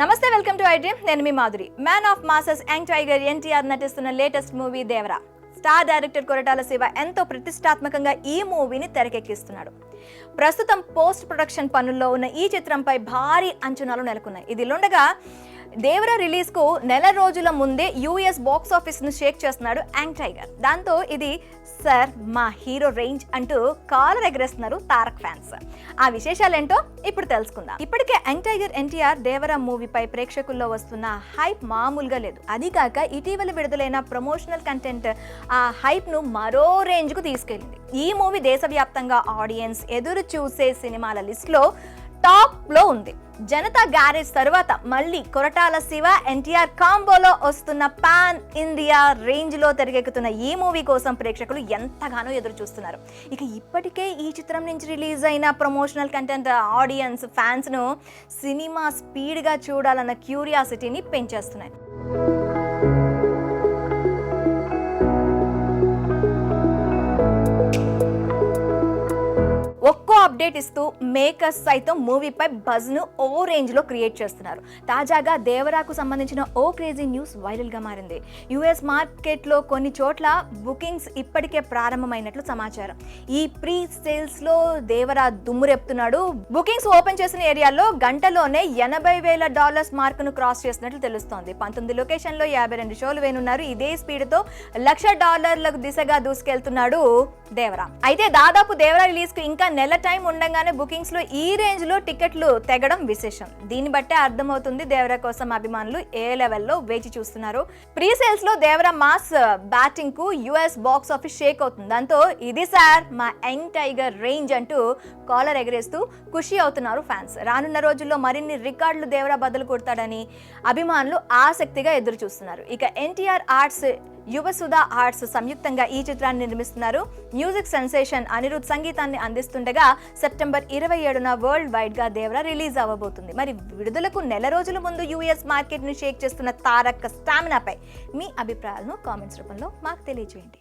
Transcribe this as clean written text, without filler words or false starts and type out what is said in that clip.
నమస్తే, welcome to iDream. నేను మీ Madhuri. Man of masses young tiger NTR నటిస్తున్న latest movie Devara. Star director Koratala Siva ఎంతో ప్రతిష్టాత్మకంగా ఈ మూవీని తెరకెక్కిస్తున్నాడు. ప్రస్తుతం పోస్ట్ ప్రొడక్షన్ పనుల్లో ఉన్న ఈ చిత్రంపై భారీ అంచనాలు నెలకొన్నాయి. ఇదిలుండగా దేవరా రిలీజ్ కు నెల రోజుల ముందే యూఎస్ బాక్స్ ఆఫీస్ ను షేక్ చేస్తున్నాడు యంగ్ టైగర్. దాంతో ఇది సార్ మా హీరో రేంజ్ అంటూ కాలర్ ఎగరేస్తున్నారు తారక్ ఫ్యాన్స్. ఆ విశేషాలేంటో ఇప్పుడు తెలుసుకుందాం. ఇప్పటికే యంగ్ టైగర్ ఎన్టీఆర్ దేవరా మూవీపై ప్రేక్షకుల్లో వస్తున్న హైప్ మామూలుగా లేదు. అది కాక ఇటీవల విడుదలైన ప్రమోషనల్ కంటెంట్ ఆ హైప్ ను మరో రేంజ్ కు తీసుకెళ్లింది. ఈ మూవీ దేశవ్యాప్తంగా ఆడియన్స్ ఎదురు చూసే సినిమాల లిస్ట్ లో టాప్ లో ఉంది. జనతా గ్యారేజ్ తర్వాత మళ్ళీ కొరటాల శివ ఎన్టీఆర్ కాంబోలో వస్తున్న పాన్ ఇండియా రేంజ్ లో తెరకెక్కుతున్న ఈ మూవీ కోసం ప్రేక్షకులు ఎంతగానో ఎదురు చూస్తున్నారు. ఇక ఇప్పటికే ఈ చిత్రం నుంచి రిలీజ్ అయిన ప్రమోషనల్ కంటెంట్ ఆడియన్స్ ఫ్యాన్స్ ను సినిమా స్పీడ్ గా చూడాలన్న క్యూరియాసిటీని పెంచేస్తున్నాయి. ఒక్కో అప్డేట్ ఇస్తూ మేకర్స్ సైతం మూవీపై బజ్ ను ఓ రేంజ్ లో క్రియేట్ చేస్తున్నారు. తాజాగా దేవరాకు సంబంధించిన ఓ క్రేజీ న్యూస్ వైరల్ గా మారింది. యుఎస్ మార్కెట్ లో కొన్ని చోట్ల బుకింగ్స్ ఇప్పటికే ప్రారంభమైనట్లు సమాచారం. ఈ ప్రీ సేల్స్ లో దేవరా దుమ్మురెప్తున్నాడు. బుకింగ్స్ ఓపెన్ చేసిన ఏరియాలో గంటలోనే $80,000 మార్క్ ను క్రాస్ చేసినట్లు తెలుస్తోంది. 19 లొకేషన్ లో 52 షోలు వేనున్నారు. ఇదే స్పీడ్ తో $1,00,000 దిశగా దూసుకెళ్తున్నాడు దేవరా. అయితే దాదాపు దేవరా రిలీజ్ కు ఇంకా నెల టైం ఉండగానే బుకింగ్స్ లో ఈ రేంజ్ లో టికెట్లు తెగడం విశేషం. దీన్ని బట్టే అర్థమవుతుంది దేవరా కోసం అభిమానులు ఏ లెవెల్లో వేచి చూస్తున్నారు. ప్రీ సేల్స్ లో దేవరా మాస్ బ్యాటింగ్ కు యుఎస్ బాక్స్ ఆఫీస్ షేక్ అవుతుంది. దాంతో ఇది సార్ మా యంగ్ టైగర్ రేంజ్ అంటూ కాలర్ ఎగరేస్తూ ఖుషి అవుతున్నారు ఫ్యాన్స్. రానున్న రోజుల్లో మరిన్ని రికార్డులు దేవరా బదులు కొడతాడని అభిమానులు ఆసక్తిగా ఎదురు చూస్తున్నారు. ఇక ఎన్టీఆర్ ఆర్ట్స్, యువసుధ ఆర్ట్స్ సంయుక్తంగా ఈ చిత్రాన్ని నిర్మిస్తున్నారు. మ్యూజిక్ సెన్సేషన్ అనిరుద్ సంగీతాన్ని అందిస్తుండగా సెప్టెంబర్ 27న వరల్డ్ వైడ్ గా దేవరా రిలీజ్ అవ్వబోతుంది. మరి విడుదలకు నెల రోజుల ముందు యూఎస్ మార్కెట్ ని షేక్ చేస్తున్న తారక్ స్టామినాపై మీ అభిప్రాయాలను కామెంట్స్ రూపంలో మాకు తెలియజేయండి.